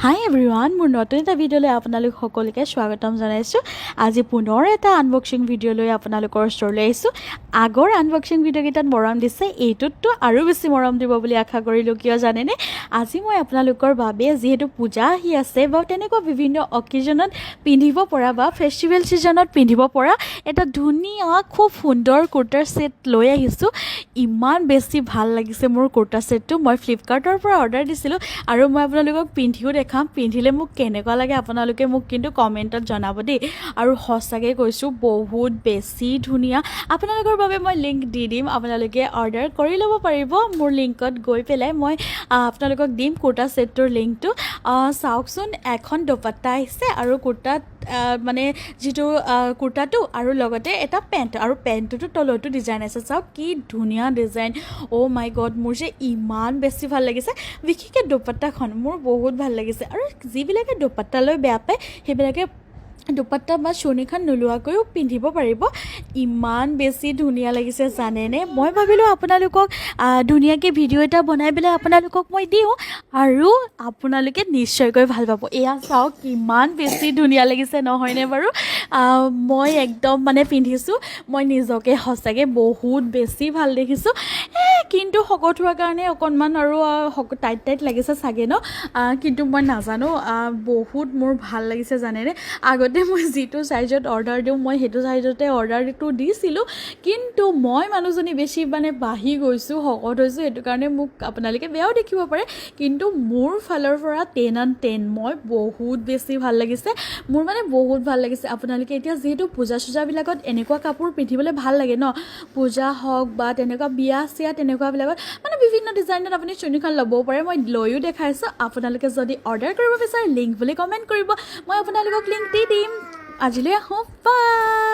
হাই everyone, মোৰ নতুন এটা ভিডিঅ'লৈ আপোনালোক সকলোকে স্বাগতম জনাইছোঁ। আজি পুনৰ এটা আনবক্সিং ভিডিঅ' লৈ আপোনালোকৰ ওচৰলৈ আহিছোঁ। আগৰ আনবক্সিং ভিডিঅ'কেইটাত মৰম দিছে, এইটোততো আৰু বেছি মৰম দিব বুলি আশা কৰিলোঁ। কিয় জানেনে, আজি মই আপোনালোকৰ বাবে যিহেতু পূজা আহি আছে বা তেনেকুৱা বিভিন্ন অকেজনত পিন্ধিব পৰা বা ফেষ্টিভেল ছিজনত পিন্ধিব পৰা এটা ধুনীয়া খুব সুন্দৰ কুৰ্তাৰ ছেট লৈ আহিছোঁ। ইমান বেছি ভাল লাগিছে মোৰ কুৰ্তা ছেটটো। মই ফ্লিপকাৰ্টৰ পৰা অৰ্ডাৰ দিছিলোঁ আৰু মই আপোনালোকক পিন্ধিও দেখাম। পিন্ধিলে মোক কেনেকুৱা লাগে আপোনালোকে মোক কিন্তু কমেণ্টত জনাব দেই। আৰু সঁচাকৈ কৈছোঁ, বহুত বেছি ধুনীয়া। আপোনালোকৰ বাবে মই লিংক দি দিম, আপোনালোকে অৰ্ডাৰ কৰি ল'ব পাৰিব। মোৰ লিংকত গৈ পেলাই মই আপোনালোকক দিম কুৰ্তা ছেটটোৰ লিংকটো। চাওকচোন, এখন দুপাট্টা আহিছে আৰু কুৰ্তাত মানে যিটো কুৰ্তাটো আৰু লগতে এটা পেণ্ট, আৰু পেণ্টটোতো তলতো ডিজাইন আছে। চাওক কি ধুনীয়া ডিজাইন। অ' মাই গড, মোৰ যে ইমান বেছি ভাল লাগিছে। বিশেষকৈ দুপাট্টাখন মোৰ বহুত ভাল লাগিছে। আৰু যিবিলাকে দুপাট্টা লৈ বেয়া পায় সেইবিলাকে দুপাট্টা বা চুৰ্ণিখন নোলোৱাকৈও পিন্ধিব পাৰিব। ইমান বেছি ধুনীয়া লাগিছে জানেনে। মই ভাবিলোঁ আপোনালোকক ধুনীয়াকৈ ভিডিঅ' এটা বনাই পেলাই আপোনালোকক মই দিওঁ আৰু আপোনালোকে নিশ্চয়কৈ ভাল পাব। এয়া চাওক কিমান বেছি ধুনীয়া লাগিছে, নহয়নে বাৰু? মই একদম মানে পিন্ধিছোঁ, মই নিজকে সঁচাকৈ বহুত বেছি ভাল দেখিছোঁ। কিন্তু শকত হোৱাৰ কাৰণে অকণমান আৰু টাইট লাগিছে চাগে ন, কিন্তু মই নাজানো। বহুত মোৰ ভাল লাগিছে জানেনে। আগতে মই যিটো চাইজত অৰ্ডাৰ দিওঁ মই সেইটো চাইজতে অৰ্ডাৰটো দিছিলোঁ, কিন্তু মই মানুহজনী বেছি মানে বাঢ়ি গৈছোঁ, শকত হৈছোঁ। সেইটো কাৰণে মোক আপোনালোকে বেয়াও দেখিব পাৰে, কিন্তু মোৰ ফালৰ পৰা 10/10। মই বহুত বেছি ভাল লাগিছে, মোৰ মানে বহুত ভাল লাগিছে। আপোনালোকে এতিয়া যিহেতু পূজা চূজাবিলাকত এনেকুৱা কাপোৰ পিন্ধিবলৈ ভাল লাগে ন, পূজা হওক বা তেনেকুৱা বিয়া চিয়া তেনেকুৱাবিলাকত মানে বিভিন্ন ডিজাইনত আপুনি চুৰ্ণিখন ল'বও পাৰে। মই লৈও দেখাইছোঁ। আপোনালোকে যদি অৰ্ডাৰ কৰিব বিচাৰে লিংক বুলি কমেণ্ট কৰিব, মই আপোনালোকক লিংক দি দিম। আজিলৈ আহোঁ, বাই।